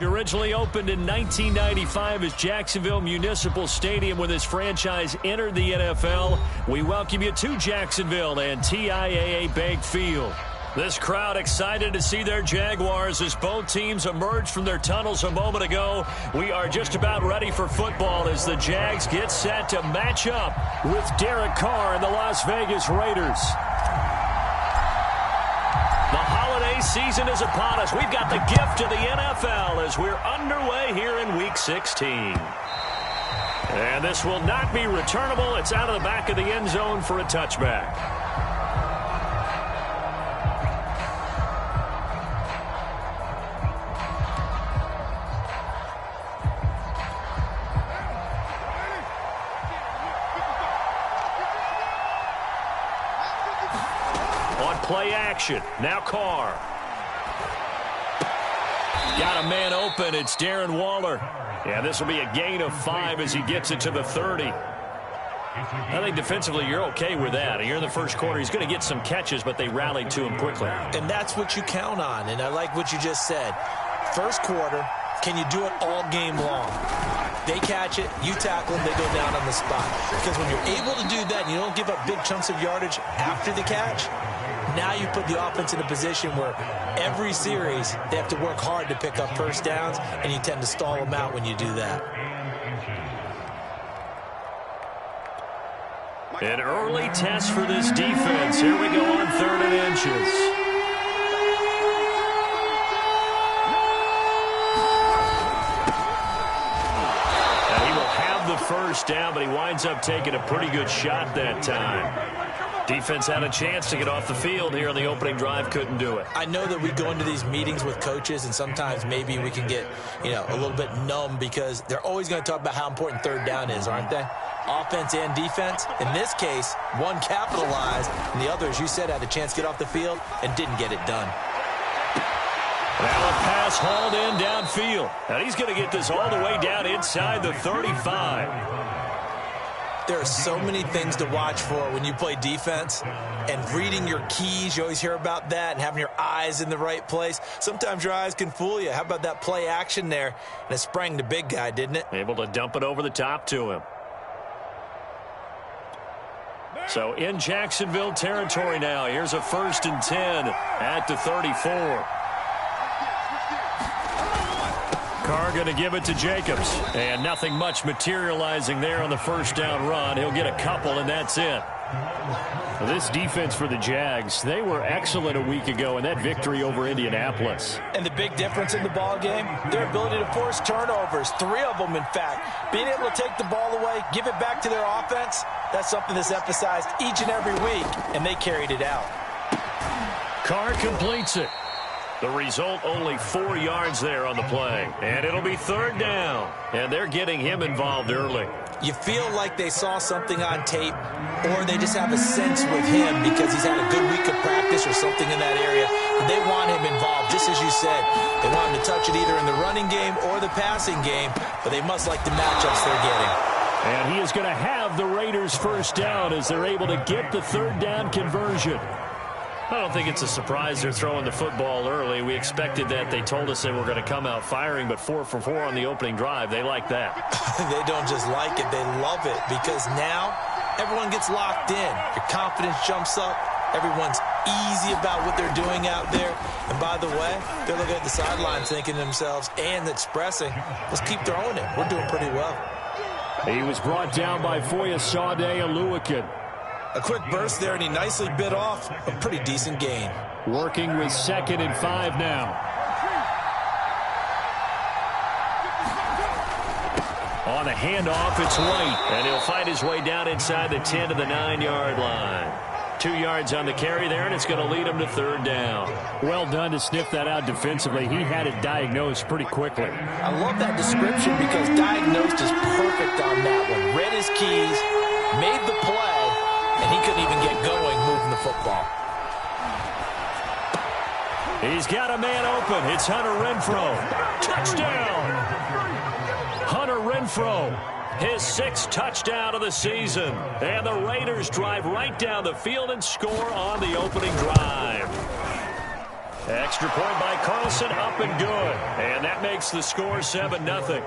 Originally opened in 1995 as Jacksonville Municipal Stadium when this franchise entered the NFL. We welcome you to Jacksonville and TIAA Bank Field. This crowd excited to see their Jaguars as both teams emerged from their tunnels a moment ago. We are just about ready for football as the Jags get set to match up with Derek Carr and the Las Vegas Raiders. The holiday season is upon us. We've got the gift of the NFL as we're underway here in Week 16. And this will not be returnable. It's out of the back of the end zone for a touchback. Play action. Now Carr. Got a man open. It's Darren Waller. Yeah, this will be a gain of 5 as he gets it to the 30. I think defensively you're okay with that. You're in the first quarter. He's going to get some catches, but they rallied to him quickly. And that's what you count on. And I like what you just said. First quarter, can you do it all game long? They catch it, you tackle them, they go down on the spot. Because when you're able to do that and you don't give up big chunks of yardage after the catch, now you put the offense in a position where every series they have to work hard to pick up first downs, and you tend to stall them out when you do that. An early test for this defense. Here we go on 3rd and inches. And he will have the first down, but he winds up taking a pretty good shot that time. Defense had a chance to get off the field here on the opening drive, couldn't do it. I know that we go into these meetings with coaches, and sometimes maybe we can get, a little bit numb because they're always going to talk about how important 3rd down is, aren't they? Offense and defense. In this case, one capitalized, and the other, as you said, had a chance to get off the field and didn't get it done. Now a pass hauled in downfield. And he's going to get this all the way down inside the 35. There are so many things to watch for when you play defense, and reading your keys, you always hear about that, and having your eyes in the right place. Sometimes your eyes can fool you. How about that play action there? And it sprang the big guy, didn't it? Able to dump it over the top to him. So in Jacksonville territory now, here's a 1st and 10 at the 34. Carr going to give it to Jacobs. And nothing much materializing there on the first down run. He'll get a couple, and that's it. This defense for the Jags, they were excellent a week ago in that victory over Indianapolis. And the big difference in the ball game, their ability to force turnovers, 3 of them, in fact. Being able to take the ball away, give it back to their offense, that's something that's emphasized each and every week, and they carried it out. Carr completes it. The result, only 4 yards there on the play. And it'll be 3rd down. And they're getting him involved early. You feel like they saw something on tape, or they just have a sense with him because he's had a good week of practice or something in that area. But they want him involved, just as you said. They want him to touch it either in the running game or the passing game, but they must like the matchups they're getting. And he is going to have the Raiders' first down as they're able to get the 3rd down conversion. I don't think it's a surprise they're throwing the football early. We expected that. They told us they were going to come out firing, but 4 for 4 on the opening drive. They like that. They don't just like it. They love it because now everyone gets locked in. Your confidence jumps up. Everyone's easy about what they're doing out there. And by the way, they're looking at the sidelines thinking to themselves and expressing, let's keep throwing it. We're doing pretty well. He was brought down by Foyesade Oluwakin. A quick burst there, and he nicely bit off a pretty decent gain. Working with 2nd and 5 now. On the handoff, it's White, and he'll fight his way down inside the 10 to the 9-yard line. 2 yards on the carry there, and it's going to lead him to 3rd down. Well done to sniff that out defensively. He had it diagnosed pretty quickly. I love that description because diagnosed is perfect on that one. Read his keys, made the play, and he couldn't even get going moving the football. He's got a man open. It's Hunter Renfrow. Touchdown! Hunter Renfrow, his 6th touchdown of the season. And the Raiders drive right down the field and score on the opening drive. Extra point by Carlson, up and good. And that makes the score 7-0.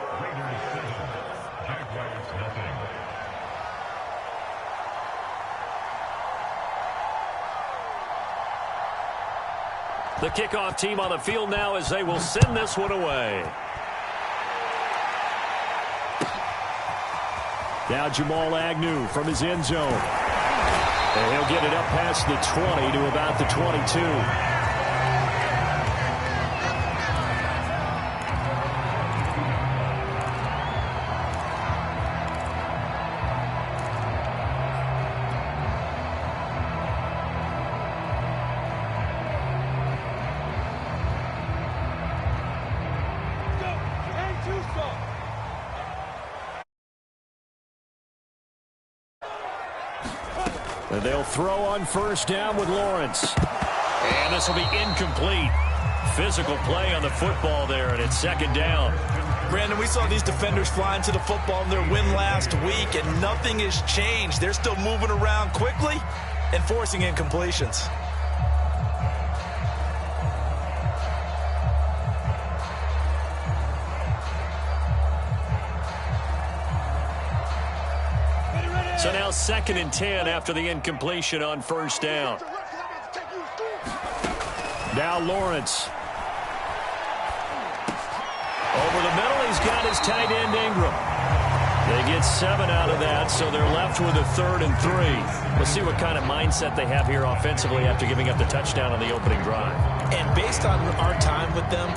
The kickoff team on the field now as they will send this one away. Now Jamal Agnew from his end zone. And he'll get it up past the 20 to about the 22. And they'll throw on first down with Lawrence. And this will be incomplete. Physical play on the football there, and it's second down. Brandon, we saw these defenders flying to the football in their win last week, and nothing has changed. They're still moving around quickly and forcing incompletions. So now 2nd and 10 after the incompletion on first down. Now Lawrence. Over the middle, he's got his tight end Ingram. They get 7 out of that, so they're left with a 3rd and 3. We'll see what kind of mindset they have here offensively after giving up the touchdown on the opening drive. And based on our time with them,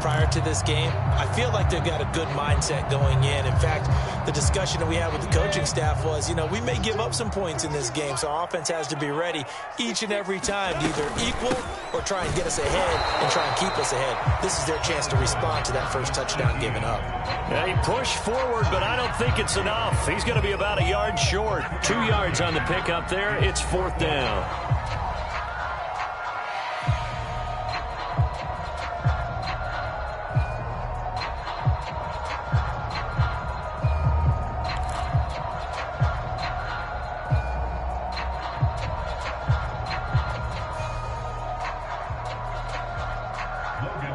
prior to this game, I feel like they've got a good mindset going in. In fact, the discussion that we had with the coaching staff was, we may give up some points in this game, so our offense has to be ready each and every time to either equal or try and get us ahead and try and keep us ahead. This is their chance to respond to that first touchdown given up. Yeah, he pushed forward, but I don't think it's enough. He's going to be about a yard short. 2 yards on the pickup there. It's 4th down.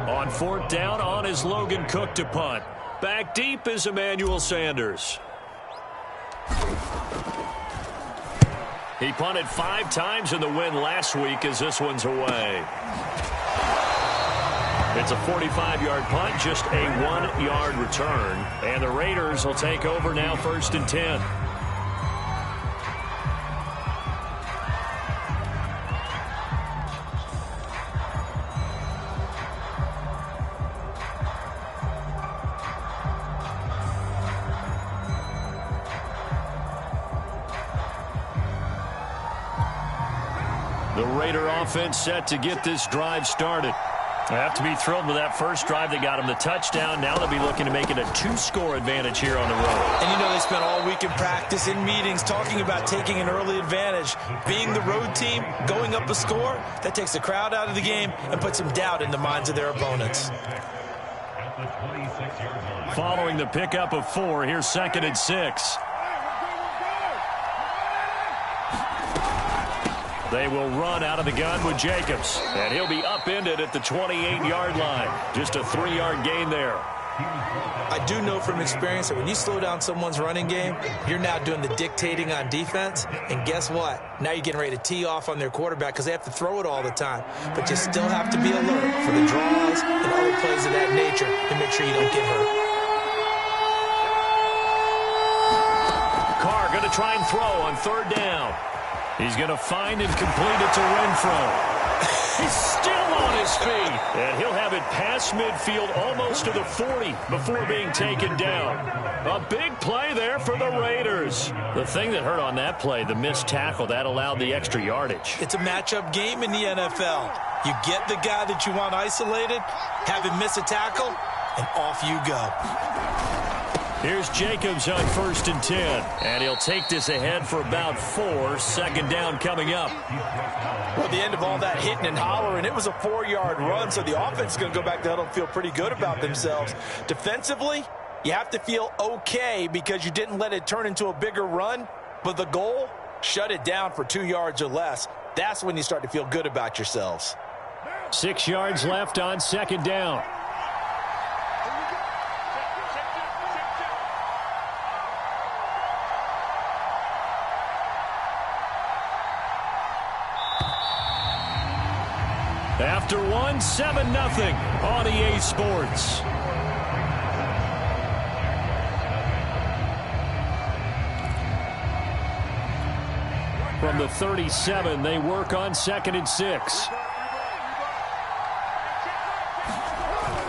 On 4th down, on is Logan Cook to punt. Back deep is Emmanuel Sanders. He punted 5 times in the win last week as this one's away. It's a 45-yard punt, just a 1-yard return. And the Raiders will take over now 1st and 10. The Raider offense set to get this drive started. They have to be thrilled with that first drive that got them the touchdown. Now they'll be looking to make it a 2-score advantage here on the road. And they spent all week in practice, in meetings, talking about taking an early advantage. Being the road team, going up a score, that takes the crowd out of the game and puts some doubt in the minds of their opponents. Following the pickup of 4, here's 2nd and 6. They will run out of the gun with Jacobs. And he'll be upended at the 28-yard line. Just a 3-yard gain there. I do know from experience that when you slow down someone's running game, you're now doing the dictating on defense. And guess what? Now you're getting ready to tee off on their quarterback because they have to throw it all the time. But you still have to be alert for the draws and other plays of that nature to make sure you don't get hurt. Carr going to try and throw on 3rd down. He's going to find and complete it to Renfro. He's still on his feet. And he'll have it past midfield almost to the 40 before being taken down. A big play there for the Raiders. The thing that hurt on that play, the missed tackle, that allowed the extra yardage. It's a matchup game in the NFL. You get the guy that you want isolated, have him miss a tackle, and off you go. Here's Jacobs on 1st and 10. And he'll take this ahead for about 4. 2nd down coming up. Well, at the end of all that hitting and hollering, it was a 4-yard run, so the offense is going to go back to huddle and feel pretty good about themselves. Defensively, you have to feel okay because you didn't let it turn into a bigger run, but the goal, shut it down for 2 yards or less. That's when you start to feel good about yourselves. 6 yards left on second down. After one, 7-0 on EA Sports. From the 37, they work on 2nd and 6.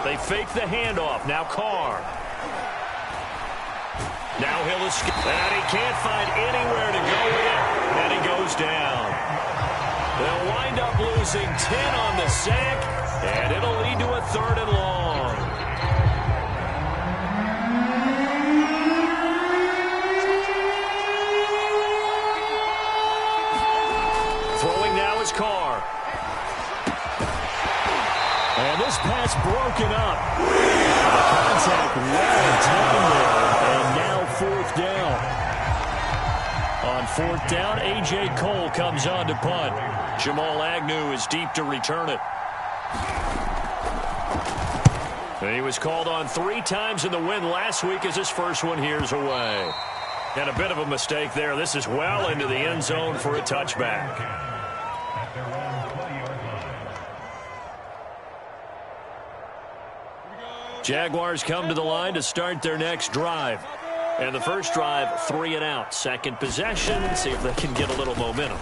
They fake the handoff. Now Carr. Now he'll escape. And he can't find anywhere to go with it. And he goes down. They'll wind up losing 10 on the sack, and it'll lead to a 3rd and long. Throwing now is Carr. And this pass broken up. The contact well timed there, and now 4th down. On 4th down, A.J. Cole comes on to punt. Jamal Agnew is deep to return it. And he was called on 3 times in the win last week as his first one here's away. And a bit of a mistake there. This is well into the end zone for a touchback. Jaguars come to the line to start their next drive. And the first drive, 3 and out. Second possession, see if they can get a little momentum.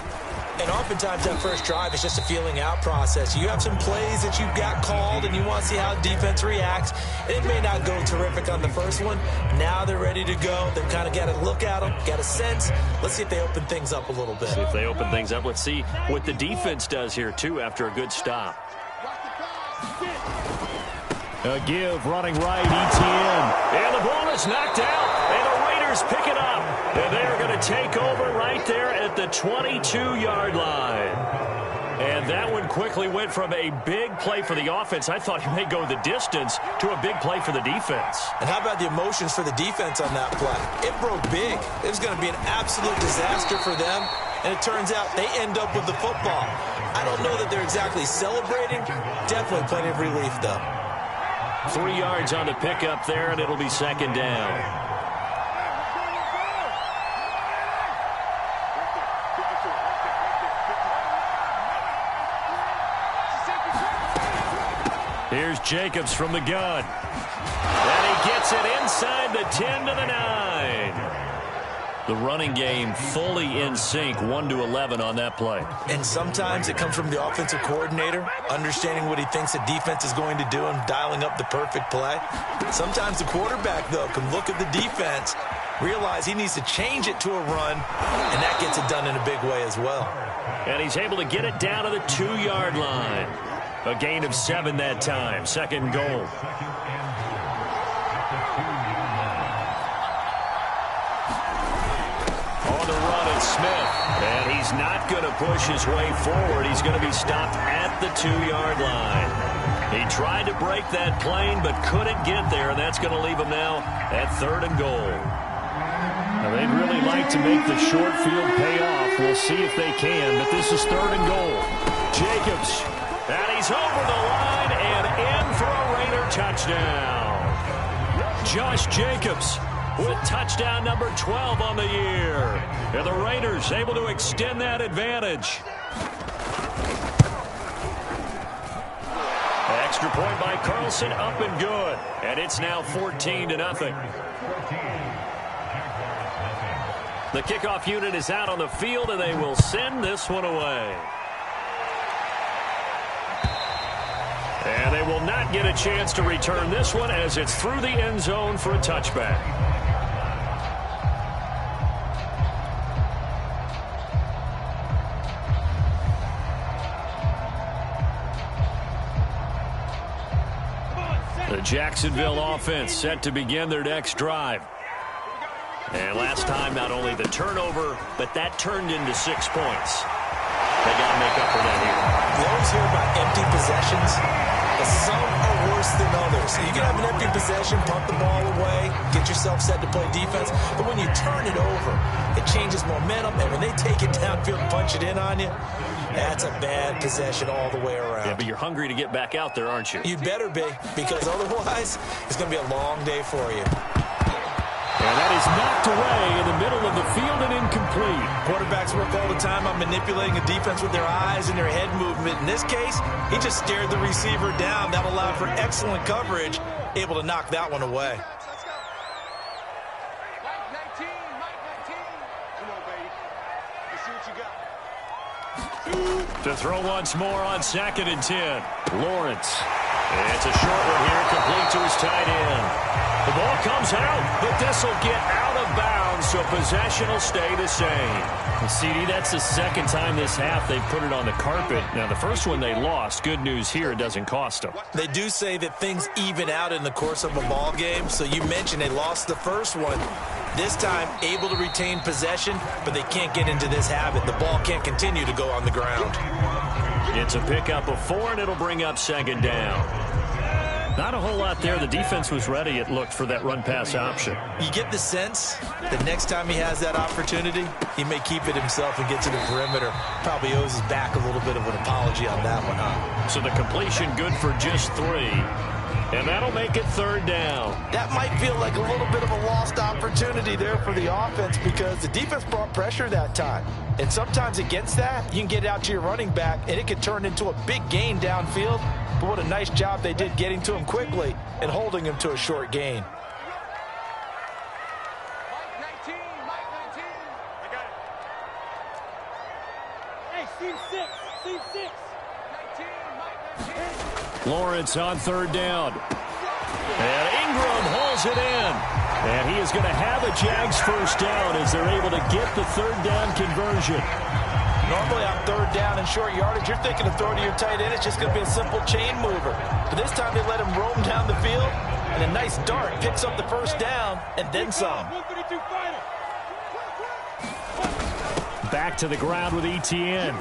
And oftentimes that first drive is just a feeling out process. You have some plays that you've got called and you want to see how the defense reacts. It may not go terrific on the first one. Now they're ready to go. They've kind of got to look at them, got a sense. Let's see if they open things up a little bit. See if they open things up. Let's see what the defense does here, too, after a good stop. A give, running right, ETN. And the ball is knocked out, and the Raiders pick it up. And they are going to take over right there at the 22-yard line. And that one quickly went from a big play for the offense. I thought he may go the distance to a big play for the defense. And how about the emotions for the defense on that play? It broke big. It was going to be an absolute disaster for them. And it turns out they end up with the football. I don't know that they're exactly celebrating. Definitely plenty of relief, though. 3 yards on the pickup there, and it'll be second down. Here's Jacobs from the gun. And he gets it inside the 10 to the 9. The running game fully in sync, 1-11 on that play. And sometimes it comes from the offensive coordinator, understanding what he thinks the defense is going to do and dialing up the perfect play. Sometimes the quarterback, though, can look at the defense, realize he needs to change it to a run, and that gets it done in a big way as well. And he's able to get it down to the 2-yard line. A gain of 7 that time, 2nd and goal. Smith, and he's not going to push his way forward. He's going to be stopped at the 2-yard line. He tried to break that plane but couldn't get there, and that's going to leave him now at 3rd and goal. Now, they'd really like to make the short field pay off. We'll see if they can, but this is 3rd and goal. Jacobs, and he's over the line and in for a Raider touchdown. Josh Jacobs with touchdown number 12 on the year. And the Raiders able to extend that advantage. Extra point by Carlson, up and good. And it's now 14-0. The kickoff unit is out on the field, and they will send this one away. And they will not get a chance to return this one as it's through the end zone for a touchback. The Jacksonville offense set to begin their next drive. And last time, not only the turnover, but that turned into 6 points. They got to make up for that here. You always hear about empty possessions, but some are worse than others. You can have an empty possession, punt the ball away, get yourself set to play defense, but when you turn it over, it changes momentum, and when they take it downfield and punch it in on you, That's a bad possession all the way around. Yeah, but you're hungry to get back out there, aren't you? You better be, because otherwise it's going to be a long day for you. And that is knocked away in the middle of the field and incomplete. Quarterbacks work all the time on manipulating a defense with their eyes and their head movement. In this case, he just stared the receiver down. That allowed for excellent coverage, able to knock that one away. To throw once more on 2nd and 10. Lawrence. It's a short one here, complete to his tight end. The ball comes out, but this will get out of bounds, so possession will stay the same. CD, that's the second time this half they've put it on the carpet. Now, the first one they lost. Good news here, it doesn't cost them. They do say that things even out in the course of a ball game, so you mentioned they lost the first one. This time, able to retain possession, but they can't get into this habit. The ball can't continue to go on the ground. It's a pickup of 4, and it'll bring up 2nd down. Not a whole lot there. The defense was ready, it looked, for that run-pass option. You get the sense that next time he has that opportunity, he may keep it himself and get to the perimeter. Probably owes his back a little bit of an apology on that one, huh? So the completion good for just 3. And that'll make it 3rd down. That might feel like a little bit of a lost opportunity there for the offense because the defense brought pressure that time. And sometimes against that, you can get it out to your running back, and it could turn into a big gain downfield. But what a nice job they did getting to him quickly and holding him to a short gain. Lawrence on 3rd down. And Ingram hauls it in. And he is going to have a Jags first down as they're able to get the 3rd down conversion. Normally on 3rd down and short yardage, you're thinking of throwing to your tight end. It's just going to be a simple chain mover. But this time they let him roam down the field, and a nice dart picks up the first down and then some. Back to the ground with ETN.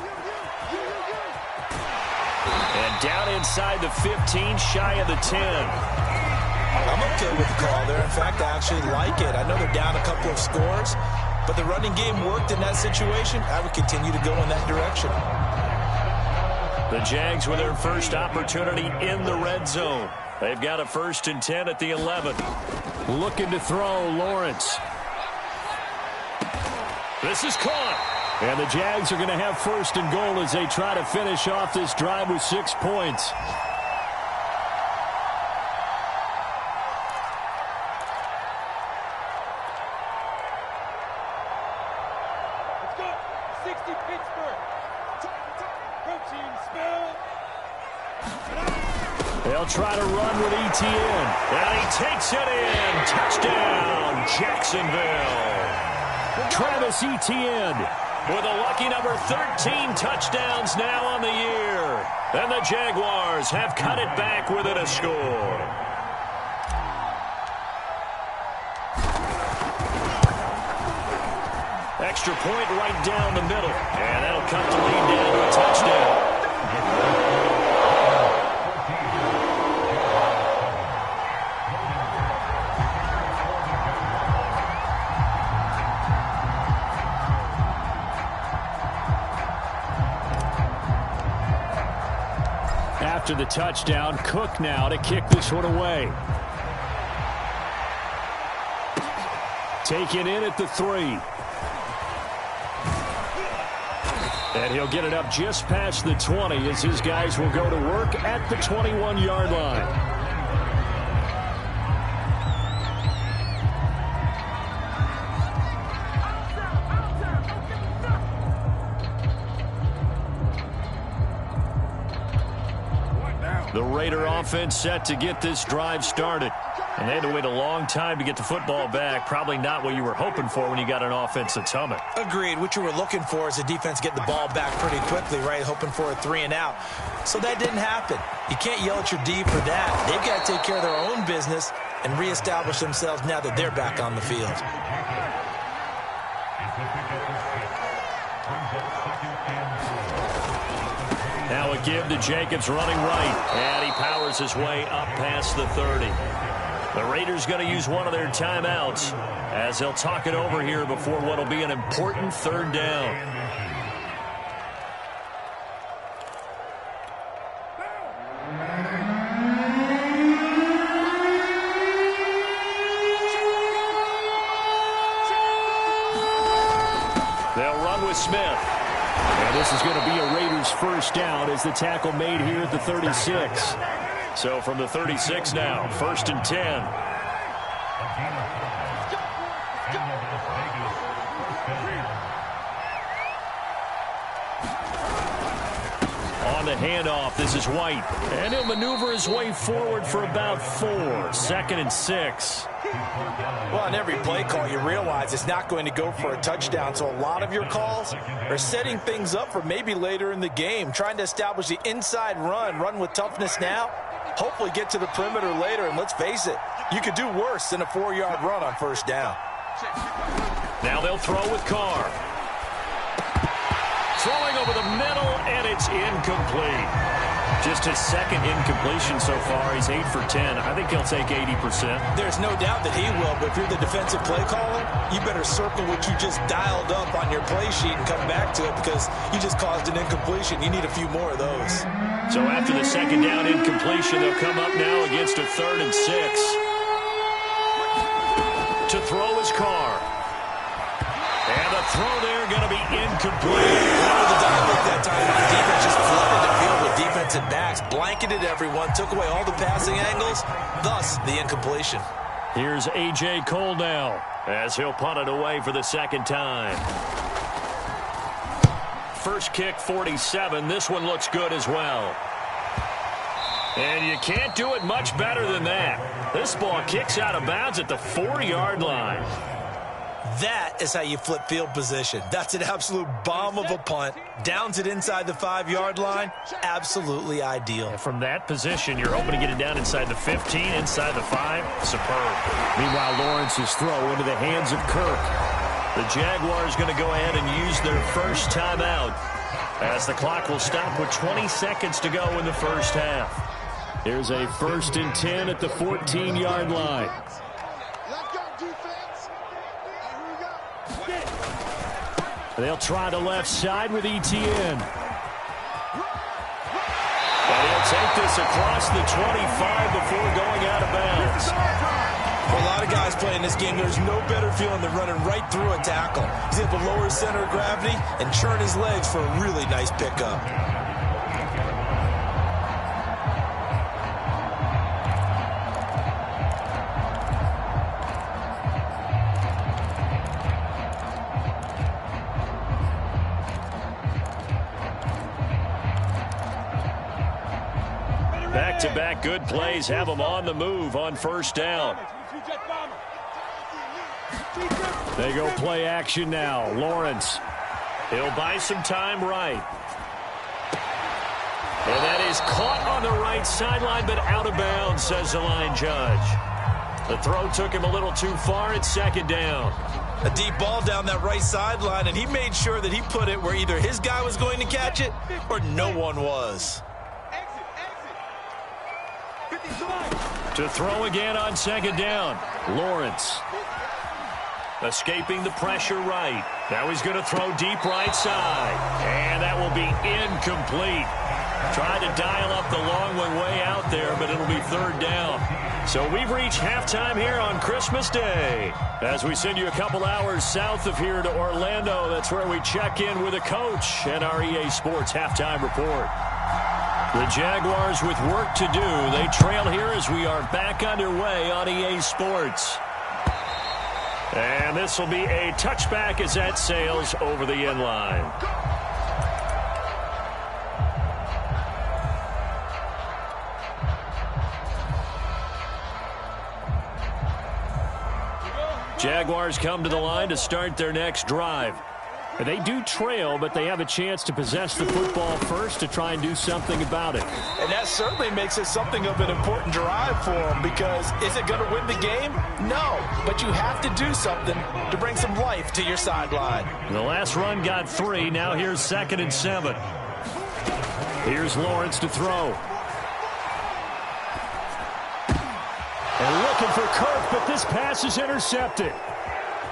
And down inside the 15, shy of the 10. I'm okay with the call there. In fact, I actually like it. I know they're down a couple of scores, but the running game worked in that situation. I would continue to go in that direction. The Jags with their first opportunity in the red zone. They've got a 1st and 10 at the 11. Looking to throw, Lawrence. This is caught. And the Jags are going to have 1st and goal as they try to finish off this drive with 6 points. They'll try to run with ETN. And he takes it in. Touchdown, Jacksonville. Travis Etienne with a lucky number 13 touchdowns now on the year. And the Jaguars have cut it back within a score. Extra point right down the middle. And that'll cut the lead down to a touchdown. After the touchdown, Cook now to kick this one away. Taken in at the 3. And he'll get it up just past the 20 as his guys will go to work at the 21-yard line. The Raider offense set to get this drive started. And they had to wait a long time to get the football back. Probably not what you were hoping for when you got an offense that's humming. Agreed. What you were looking for is the defense get the ball back pretty quickly, right? Hoping for a 3 and out. So that didn't happen. You can't yell at your D for that. They've got to take care of their own business and reestablish themselves now that they're back on the field. Now a give to Jacobs running right. And he powers his way up past the 30. The Raiders going to use one of their timeouts as they'll talk it over here before what will be an important 3rd down. This is going to be a Raiders first down as the tackle made here at the 36. So from the 36 now, 1st and 10. On the handoff, this is White. And he'll maneuver his way forward for about 4. 2nd and 6. Well, on every play call, you realize it's not going to go for a touchdown. So a lot of your calls are setting things up for maybe later in the game, trying to establish the inside run with toughness now, hopefully get to the perimeter later. And let's face it, you could do worse than a 4-yard run on 1st down. Now they'll throw with Carr. Throwing over the middle, and it's incomplete. Just his 2nd incompletion so far. He's 8 for 10. I think he'll take 80%. There's no doubt that he will, but if you're the defensive play caller, you better circle what you just dialed up on your play sheet and come back to it because you just caused an incompletion. You need a few more of those. So after the 2nd down incompletion, they'll come up now against a 3rd and 6. To throw is Carr. And the throw there going to be incomplete. The dialogue that time on defense just flooded the field with defensive backs, blanketed everyone, took away all the passing angles, thus the incompletion. Here's A.J. Cole now as he'll punt it away for the 2nd time. First kick, 47. This one looks good as well. And you can't do it much better than that. This ball kicks out of bounds at the 4-yard line. That is how you flip field position. That's an absolute bomb of a punt. Downs it inside the 5-yard line. Absolutely ideal. And from that position, you're hoping to get it down inside the 15, inside the 5. Superb. Meanwhile, Lawrence's throw into the hands of Kirk. The Jaguars going to go ahead and use their first timeout as the clock will stop with 20 seconds to go in the first half. Here's a 1st and 10 at the 14-yard line. They'll try the left side with Etienne. And he'll take this across the 25 before going out of bounds. For a lot of guys playing this game, there's no better feeling than running right through a tackle. He's able to lower his center of gravity and churn his legs for a really nice pickup. Back-to-back good plays have them on the move on 1st down. They go play action now. Lawrence. He'll buy some time right. And that is caught on the right sideline, but out of bounds, says the line judge. The throw took him a little too far. It's 2nd down. A deep ball down that right sideline, and he made sure that he put it where either his guy was going to catch it or no one was. To throw again on 2nd down. Lawrence. Escaping the pressure right. Now he's going to throw deep right side. And that will be incomplete. Tried to dial up the long one way out there, but it'll be 3rd down. So we've reached halftime here on Christmas Day. As we send you a couple hours south of here to Orlando, that's where we check in with a coach and our EA Sports halftime report. The Jaguars with work to do. They trail here as we are back underway on EA Sports. And this will be a touchback as that sails over the end line. Jaguars come to the line to start their next drive. They do trail, but they have a chance to possess the football first to try and do something about it. And that certainly makes it something of an important drive for them, because is it going to win the game? No, but you have to do something to bring some life to your sideline. The last run got 3. Now here's 2nd and 7. Here's Lawrence to throw. And looking for Kirk, but this pass is intercepted.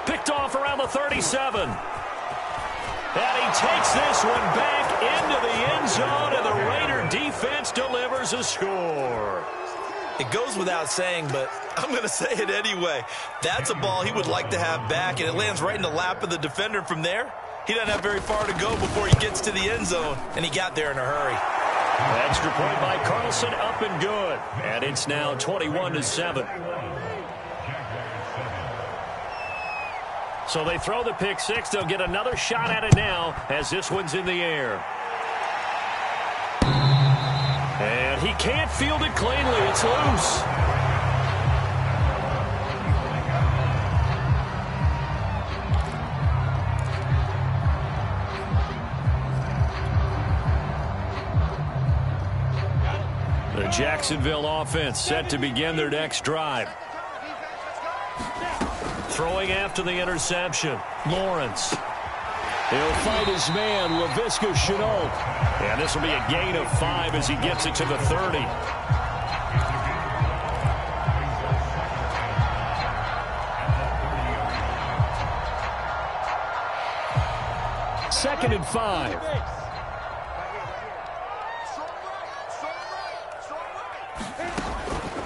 Picked off around the 37. And he takes this one back into the end zone, and the Raider defense delivers a score. It goes without saying, but I'm going to say it anyway. That's a ball he would like to have back, and it lands right in the lap of the defender from there. He doesn't have very far to go before he gets to the end zone, and he got there in a hurry. Extra point by Carlson, up and good. And it's now 21-7. So they throw the pick six. They'll get another shot at it now as this one's in the air. And he can't field it cleanly. It's loose. The Jacksonville offense set to begin their next drive. Throwing after the interception, Lawrence. He'll fight his man, Laviska Shenault. And this will be a gain of 5 as he gets it to the 30. Second and 5.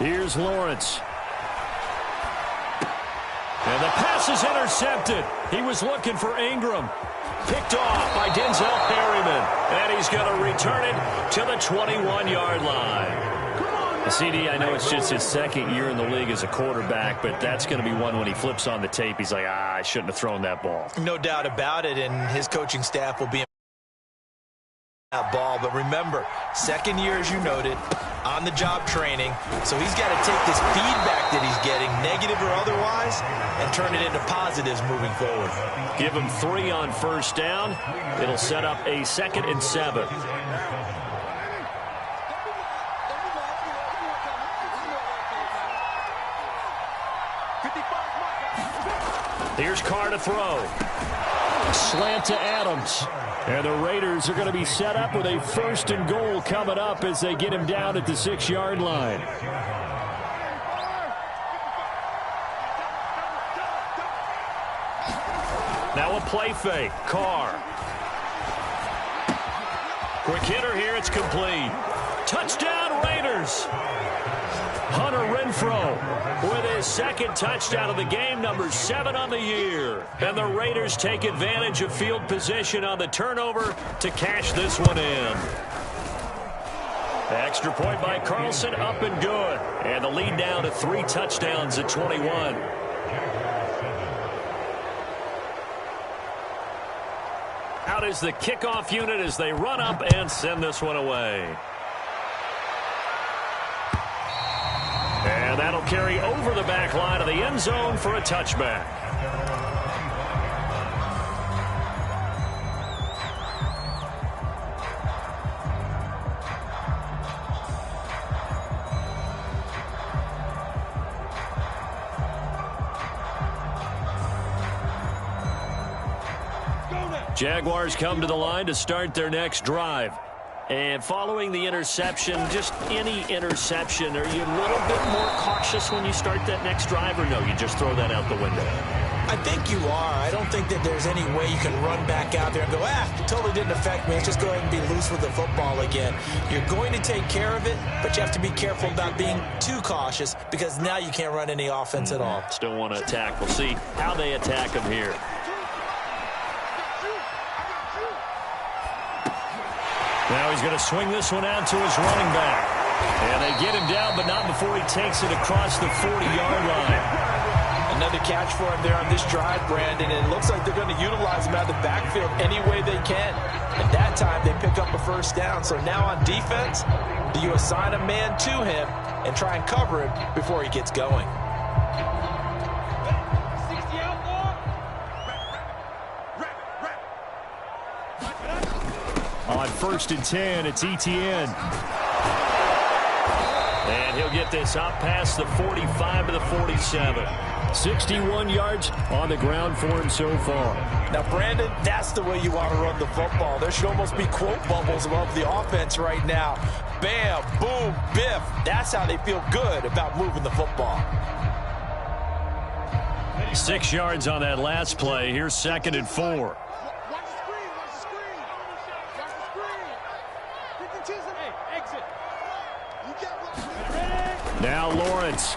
Here's Lawrence. And the pass is intercepted. He was looking for Ingram. Picked off by Denzel Perryman. And he's going to return it to the 21-yard line. CD, I know it's just his second year in the league as a quarterback, but that's going to be one when he flips on the tape. He's like, I shouldn't have thrown that ball. No doubt about it, and his coaching staff will be that ball. But remember, second year, as you noted, on-the-job training. So he's got to take this feedback that he's getting, negative or otherwise, and turn it into positives moving forward. Give him 3 on first down. It'll set up a 2nd and 7. Here's Carr to throw. Slant to Adams. And the Raiders are going to be set up with a 1st and goal coming up as they get him down at the 6-yard line. Now a play fake. Carr. Quick hitter here. It's complete. Touchdown Raiders. Hunter Renfrow with his 2nd touchdown of the game, number 7 on the year. And the Raiders take advantage of field position on the turnover to cash this one in. The extra point by Carlson, up and good. And the lead down to 3 touchdowns at 21. Out is the kickoff unit as they run up and send this one away. And that'll carry over the back line of the end zone for a touchback. Jaguars come to the line to start their next drive. And following the interception, just any interception, are you a little bit more cautious when you start that next drive, or no, you just throw that out the window? I think you are. I don't think that there's any way you can run back out there and go, totally didn't affect me. Let's just go ahead and be loose with the football again. You're going to take care of it, but you have to be careful about being too cautious because now you can't run any offense at all. Still want to attack. We'll see how they attack him here. Now he's going to swing this one out to his running back. And they get him down, but not before he takes it across the 40-yard line. Another catch for him there on this drive, Brandon. And it looks like they're going to utilize him out of the backfield any way they can. At that time, they pick up a 1st down. So now on defense, do you assign a man to him and try and cover him before he gets going? On 1st and 10, it's Etienne. And he'll get this up past the 45 to the 47. 61 yards on the ground for him so far. Now, Brandon, that's the way you want to run the football. There should almost be quote bubbles above the offense right now. Bam, boom, biff. That's how they feel good about moving the football. 6 yards on that last play. Here's 2nd and 4. Now Lawrence.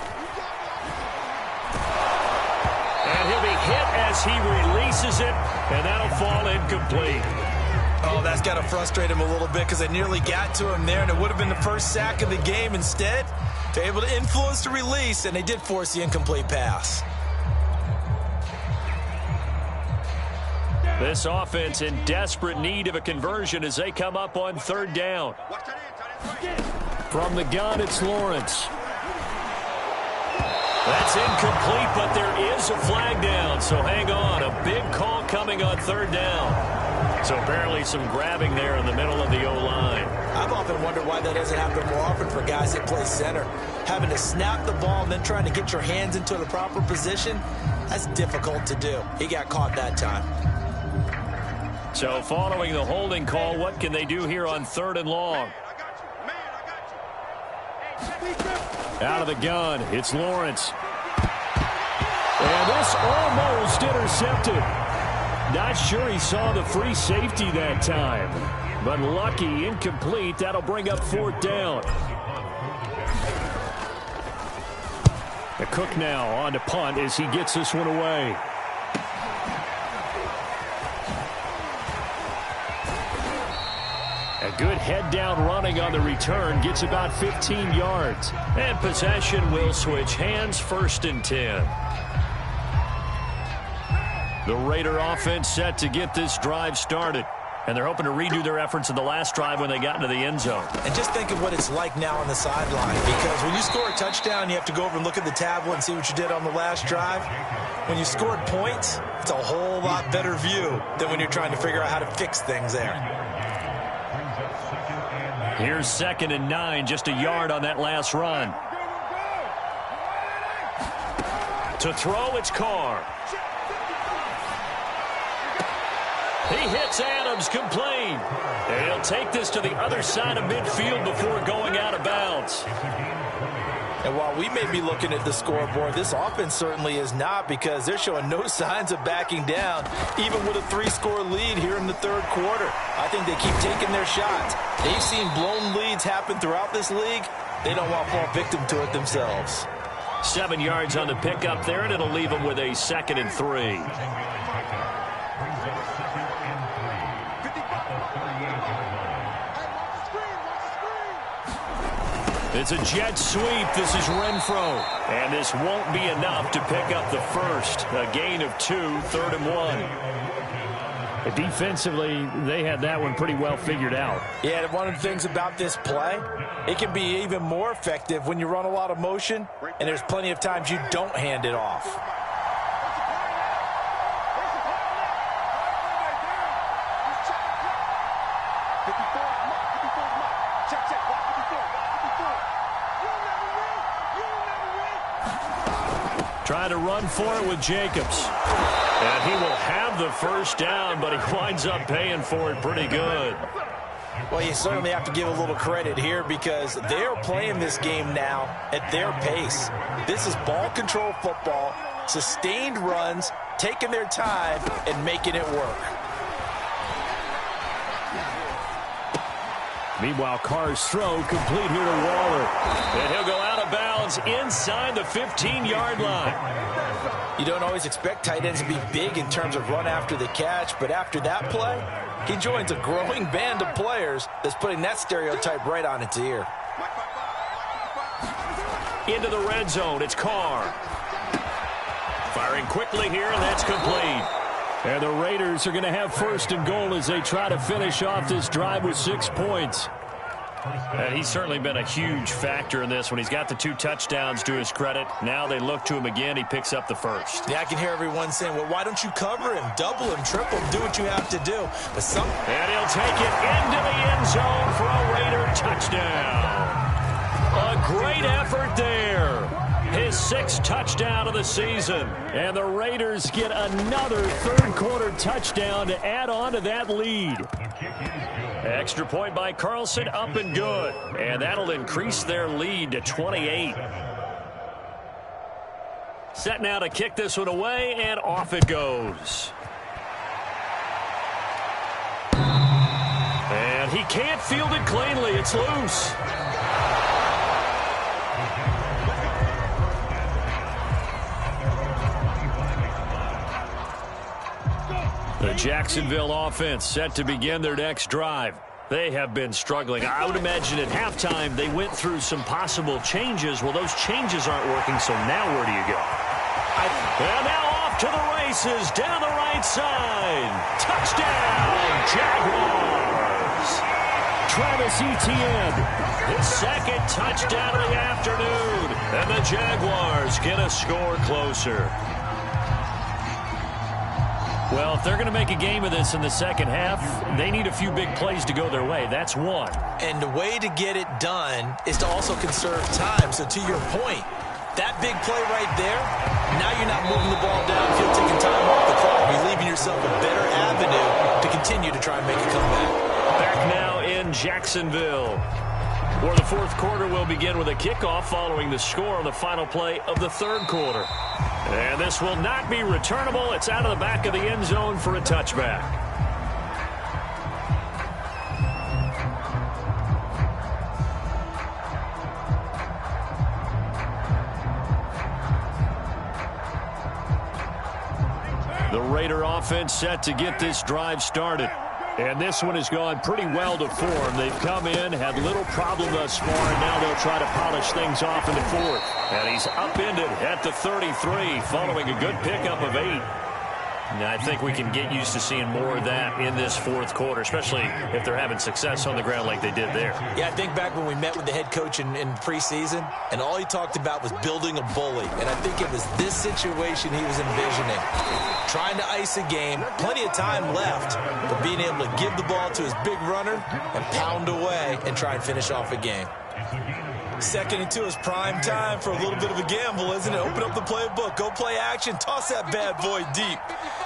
And he'll be hit as he releases it And that'll fall incomplete. Oh, that's got to frustrate him a little bit because they nearly got to him there, and it would have been the first sack of the game. Instead, they're able to influence the release, and they did force the incomplete pass. This offense in desperate need of a conversion as they come up on third down. From the gun, it's Lawrence. That's incomplete, but there is a flag down, so hang on. A big call coming on third down. So apparently some grabbing there in the middle of the O-line. I've often wondered why that doesn't happen more often for guys that play center. Having to snap the ball and then trying to get your hands into the proper position, that's difficult to do. He got caught that time. So following the holding call, what can they do here on third and long? Out of the gun, it's Lawrence. And this almost intercepted. Not sure he saw the free safety that time. But lucky, incomplete. That'll bring up fourth down. The Cook now on to punt as he gets this one away. A good head-down running on the return. Gets about 15 yards. And possession will switch hands, 1st and 10. The Raider offense set to get this drive started. And they're hoping to redo their efforts in the last drive when they got into the end zone. And just think of what it's like now on the sideline. Because when you score a touchdown, you have to go over and look at the tablet and see what you did on the last drive. When you scored points, it's a whole lot better view than when you're trying to figure out how to fix things there. Here's 2nd and 9, just a yard on that last run. To throw, it's Carr. He hits Adams, complete. And he'll take this to the other side of midfield before going out of bounds. And while we may be looking at the scoreboard, this offense certainly is not, because they're showing no signs of backing down, even with a 3-score lead here in the third quarter. I think they keep taking their shots. They've seen blown leads happen throughout this league. They don't want to fall victim to it themselves. 7 yards on the pickup there, and it'll leave them with a 2nd and 3. It's a jet sweep. This is Renfro. And this won't be enough to pick up the first. A gain of 2, 3rd and 1. Defensively, they had that one pretty well figured out. Yeah, one of the things about this play, it can be even more effective when you run a lot of motion, and there's plenty of times you don't hand it off. Trying to run for it with Jacobs. And he will have the first down, but he winds up paying for it pretty good. Well, you certainly have to give a little credit here, because they're playing this game now at their pace. This is ball control football, sustained runs, taking their time, and making it work. Meanwhile, Carr's throw complete here to Waller. And he'll go out of bounds inside the 15-yard line. You don't always expect tight ends to be big in terms of run after the catch, but after that play, he joins a growing band of players that's putting that stereotype right on its ear. Into the red zone, it's Carr. Firing quickly here, and that's complete. And the Raiders are going to have 1st and goal as they try to finish off this drive with 6 points. And he's certainly been a huge factor in this when he's got the 2 touchdowns to his credit. Now they look to him again. He picks up the first. Yeah, I can hear everyone saying, well, why don't you cover him, double him, triple him, do what you have to do. But and he'll take it into the end zone for a Raider touchdown. A great effort there. His 6th touchdown of the season. And the Raiders get another third-quarter touchdown to add on to that lead. Extra point by Carlson, up and good. And that'll increase their lead to 28. Set now to kick this one away, and off it goes. And he can't field it cleanly. It's loose. The Jacksonville offense set to begin their next drive. They have been struggling. I would imagine at halftime they went through some possible changes. Well, those changes aren't working, so now where do you go? And now off to the races down the right side. Touchdown, Jaguars. Travis Etienne, his second touchdown of the afternoon. And the Jaguars get a score closer. Well, if they're going to make a game of this in the second half, they need a few big plays to go their way. That's one. And the way to get it done is to also conserve time. So to your point, that big play right there, now you're not moving the ball downfield, taking time off the clock. You're leaving yourself a better avenue to continue to try and make a comeback. Back now in Jacksonville, where the fourth quarter will begin with a kickoff following the score on the final play of the third quarter. And this will not be returnable. It's out of the back of the end zone for a touchback. The Raider offense set to get this drive started. And this one has gone pretty well to form. They've come in, had little problem thus far, and now they'll try to polish things off in the fourth. And he's upended at the 33, following a good pickup of 8. Now, I think we can get used to seeing more of that in this fourth quarter, especially if they're having success on the ground like they did there. Yeah, I think back when we met with the head coach in preseason, and all he talked about was building a bully. And I think it was this situation he was envisioning. Trying to ice a game, plenty of time left, but being able to give the ball to his big runner and pound away and try and finish off a game. Second and 2 is prime time for a little bit of a gamble, isn't it? Open up the playbook, go play action, toss that bad boy deep.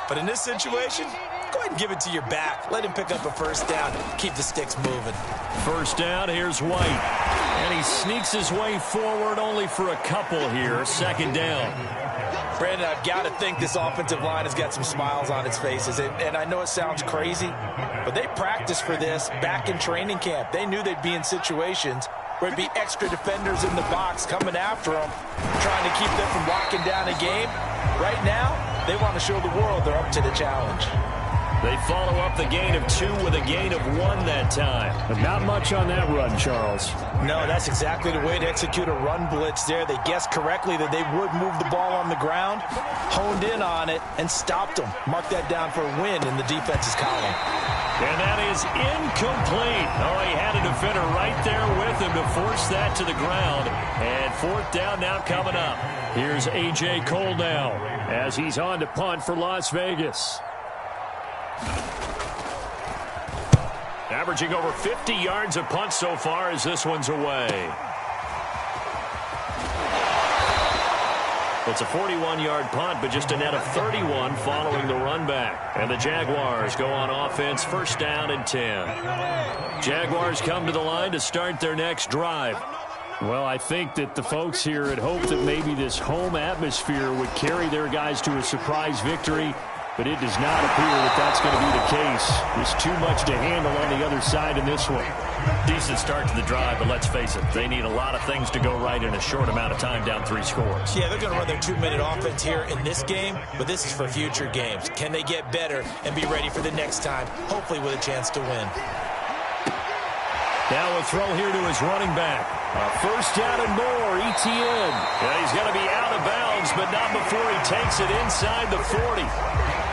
But in this situation, go ahead and give it to your back. Let him pick up a first down. Keep the sticks moving. First down, here's White. And he sneaks his way forward only for a couple here. Second down. Brandon, I've got to think this offensive line has got some smiles on its faces. And I know it sounds crazy, but they practiced for this back in training camp. They knew they'd be in situations where it'd be extra defenders in the box coming after them, trying to keep them from locking down a game. Right now, they want to show the world they're up to the challenge. They follow up the gain of 2 with a gain of 1 that time. But not much on that run, Charles. No, that's exactly the way to execute a run blitz there. They guessed correctly that they would move the ball on the ground, honed in on it, and stopped them. Mark that down for a win in the defense's column. And that is incomplete. Oh, he had a defender right there with him to force that to the ground. And fourth down now coming up. Here's A.J. Cole now as he's on to punt for Las Vegas. Averaging over 50 yards a punt so far as this one's away. It's a 41-yard punt, but just a net of 31 following the run back. And the Jaguars go on offense, first down and 10. Jaguars come to the line to start their next drive. Well, I think that the folks here had hoped that maybe this home atmosphere would carry their guys to a surprise victory, but it does not appear that that's going to be the case. There's too much to handle on the other side in this one. Decent start to the drive, but let's face it, they need a lot of things to go right in a short amount of time down 3 scores. Yeah, they're going to run their 2-minute offense here in this game, but this is for future games. Can they get better and be ready for the next time, hopefully with a chance to win? Now a throw here to his running back. First down and more, Etienne. Yeah, he's going to be out of bounds, but not before he takes it inside the 40.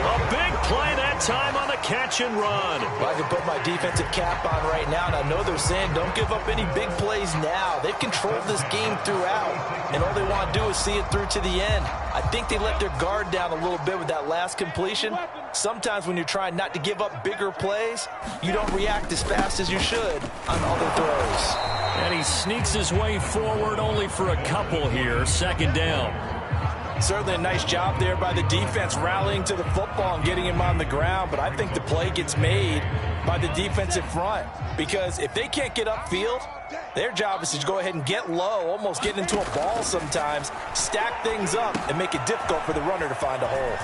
A big play that time on the catch and run. Well, I can put my defensive cap on right now, and I know they're saying don't give up any big plays now. They've controlled this game throughout, and all they want to do is see it through to the end. I think they let their guard down a little bit with that last completion. Sometimes when you're trying not to give up bigger plays, you don't react as fast as you should on other throws. And he sneaks his way forward only for a couple here. Second down. Certainly a nice job there by the defense rallying to the football and getting him on the ground, but I think the play gets made by the defensive front, because if they can't get upfield, their job is to go ahead and get low, almost get into a ball sometimes, stack things up, and make it difficult for the runner to find a hole.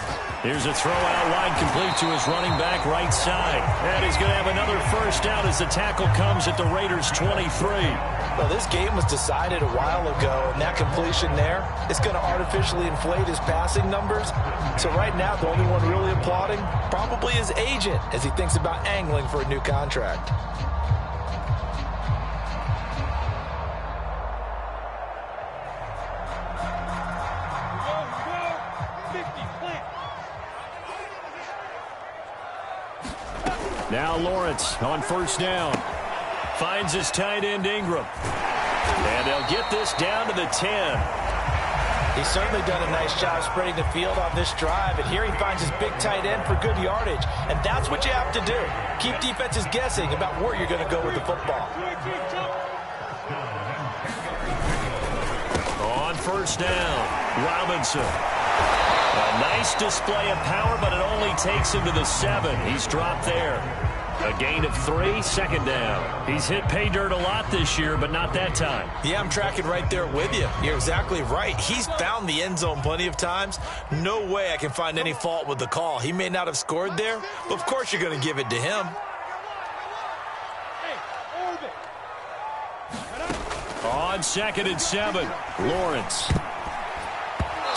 Here's a throw out wide, complete to his running back right side. And he's going to have another first down as the tackle comes at the Raiders' 23. Well, this game was decided a while ago, and that completion there is going to artificially inflate his passing numbers. So right now, the only one really applauding probably his agent as he thinks about angling for a new contract. Now Lawrence on first down. Finds his tight end Ingram. And they'll get this down to the 10. He's certainly done a nice job spreading the field on this drive. And here he finds his big tight end for good yardage. And that's what you have to do. Keep defenses guessing about where you're going to go with the football. On first down, Robinson. A nice display of power, but it only takes him to the 7. He's dropped there. A gain of 3, second down. He's hit pay dirt a lot this year, but not that time. Yeah, I'm tracking right there with you. You're exactly right. He's found the end zone plenty of times. No way I can find any fault with the call. He may not have scored there, but of course you're going to give it to him. On 2nd and 7, Lawrence.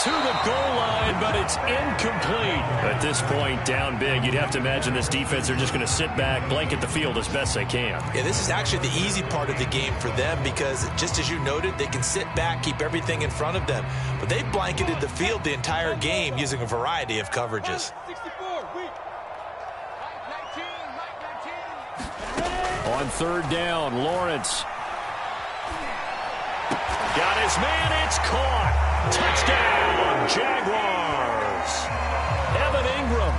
To the goal line, but it's incomplete. At this point, down big, you'd have to imagine this defense are just going to sit back, blanket the field as best they can. Yeah, this is actually the easy part of the game for them because, just as you noted, they can sit back, keep everything in front of them. But they've blanketed the field the entire game using a variety of coverages. On 3rd down, Lawrence. Got his man, it's caught. Touchdown, Jaguars. Evan Ingram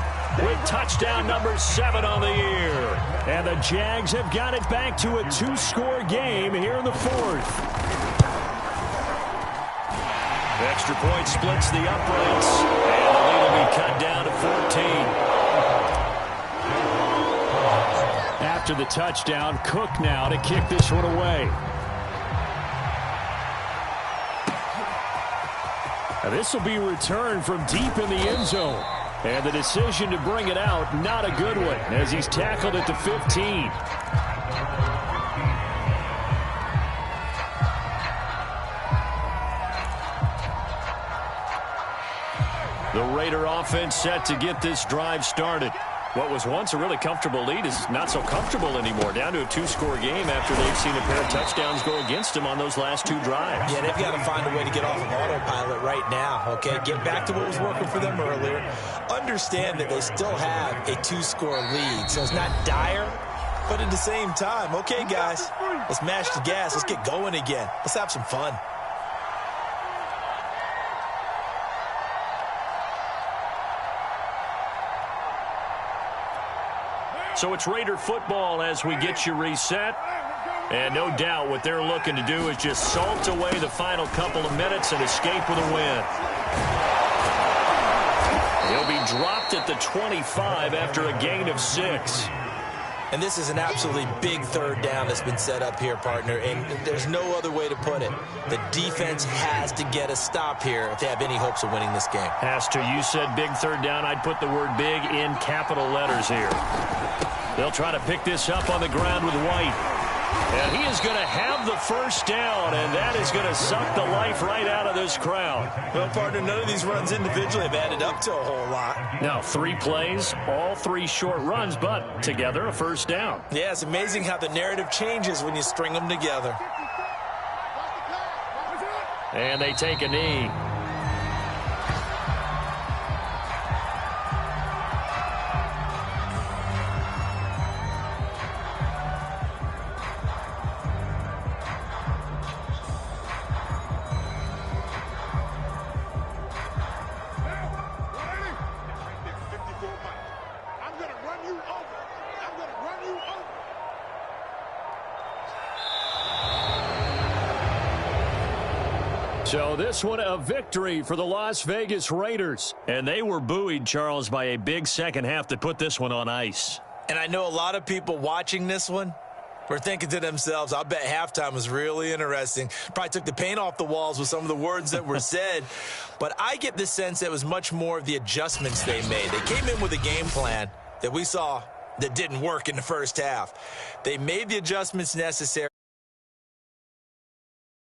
with touchdown number 7 on the year. And the Jags have got it back to a 2-score game here in the 4th. Extra point splits the uprights. And the lead will be cut down to 14. After the touchdown, Cook now to kick this one away. This will be returned from deep in the end zone. And the decision to bring it out, not a good one, as he's tackled at the 15. The Raider offense set to get this drive started. What was once a really comfortable lead is not so comfortable anymore. Down to a 2-score game after they've seen a pair of touchdowns go against them on those last 2 drives. Yeah, they've got to find a way to get off of autopilot right now, okay? Get back to what was working for them earlier. Understand that they still have a 2-score lead, so it's not dire, but at the same time, okay, guys, let's mash the gas. Let's get going again. Let's have some fun. So it's Raider football as we get you reset. And no doubt what they're looking to do is just salt away the final couple of minutes and escape with a win. He'll be dropped at the 25 after a gain of 6. And this is an absolutely big 3rd down that's been set up here, partner, and there's no other way to put it. The defense has to get a stop here if they have any hopes of winning this game. Has to. You said big 3rd down. I'd put the word big in capital letters here. They'll try to pick this up on the ground with White. And he is going to have the first down, and that is going to suck the life right out of this crowd. Well, partner, none of these runs individually have added up to a whole lot. Now, 3 plays, all 3 short runs, but together a first down. Yeah, it's amazing how the narrative changes when you string them together. And they take a knee. So this one a victory for the Las Vegas Raiders. And they were buoyed, Charles, by a big second half that put this one on ice. And I know a lot of people watching this one were thinking to themselves, I bet halftime was really interesting. Probably took the paint off the walls with some of the words that were said. But I get the sense that it was much more of the adjustments they made. They came in with a game plan that we saw that didn't work in the first half. They made the adjustments necessary.